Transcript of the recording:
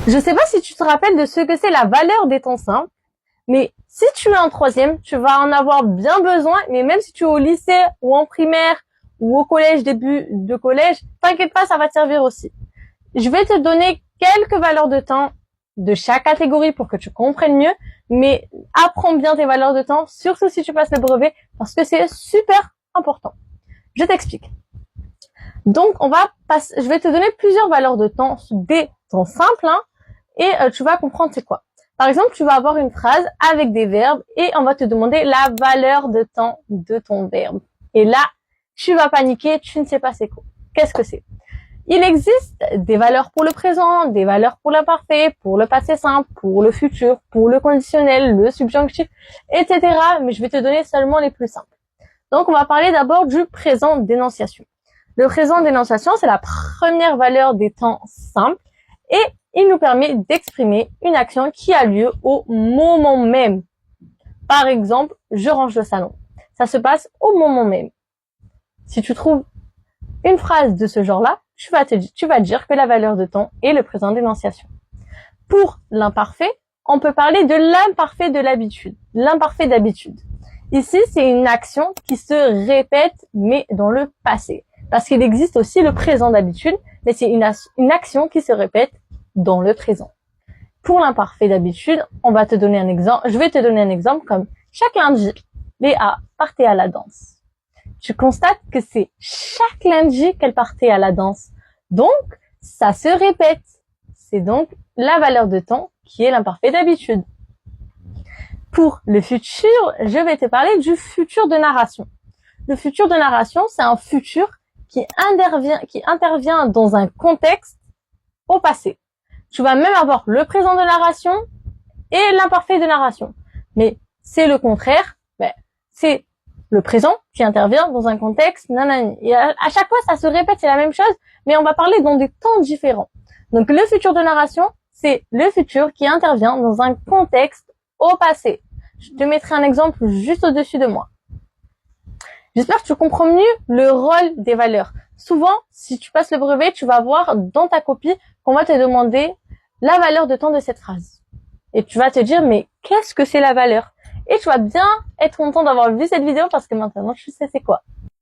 Je sais pas si tu te rappelles de ce que c'est la valeur des temps simples, mais si tu es en troisième, tu vas en avoir bien besoin, mais même si tu es au lycée ou en primaire ou au collège, début de collège, t'inquiète pas, ça va te servir aussi. Je vais te donner quelques valeurs de temps de chaque catégorie pour que tu comprennes mieux, mais apprends bien tes valeurs de temps, surtout si tu passes le brevet, parce que c'est super important. Je t'explique. Donc, je vais te donner plusieurs valeurs de temps, des temps simples, hein, et tu vas comprendre c'est quoi. Par exemple, tu vas avoir une phrase avec des verbes et on va te demander la valeur de temps de ton verbe. Et là, tu vas paniquer, tu ne sais pas c'est quoi. Qu'est-ce que c'est? Il existe des valeurs pour le présent, des valeurs pour l'imparfait, pour le passé simple, pour le futur, pour le conditionnel, le subjonctif, etc. Mais je vais te donner seulement les plus simples. Donc, on va parler d'abord du présent d'énonciation. Le présent d'énonciation, c'est la première valeur des temps simples et il nous permet d'exprimer une action qui a lieu au moment même. Par exemple, je range le salon. Ça se passe au moment même. Si tu trouves une phrase de ce genre-là, tu vas dire que la valeur de temps est le présent d'énonciation. Pour l'imparfait, on peut parler de l'imparfait de l'habitude. L'imparfait d'habitude. Ici, c'est une action qui se répète, mais dans le passé. Parce qu'il existe aussi le présent d'habitude, mais c'est une action qui se répète dans le présent. Pour l'imparfait d'habitude, on va te donner un exemple. Je vais te donner un exemple comme chaque lundi, Léa partait à la danse. Tu constates que c'est chaque lundi qu'elle partait à la danse. Donc, ça se répète. C'est donc la valeur de temps qui est l'imparfait d'habitude. Pour le futur, je vais te parler du futur de narration. Le futur de narration, c'est un futur qui intervient dans un contexte au passé. Tu vas même avoir le présent de narration et l'imparfait de narration. Mais c'est le contraire, c'est le présent qui intervient dans un contexte nanani. Et à chaque fois, ça se répète, c'est la même chose, mais on va parler dans des temps différents. Donc le futur de narration, c'est le futur qui intervient dans un contexte au passé. Je te mettrai un exemple juste au-dessus de moi. J'espère que tu comprends mieux le rôle des valeurs. Souvent, si tu passes le brevet, tu vas voir dans ta copie qu'on va te demander la valeur de temps de cette phrase. Et tu vas te dire, mais qu'est-ce que c'est la valeur? Et tu vas bien être content d'avoir vu cette vidéo parce que maintenant, tu sais c'est quoi.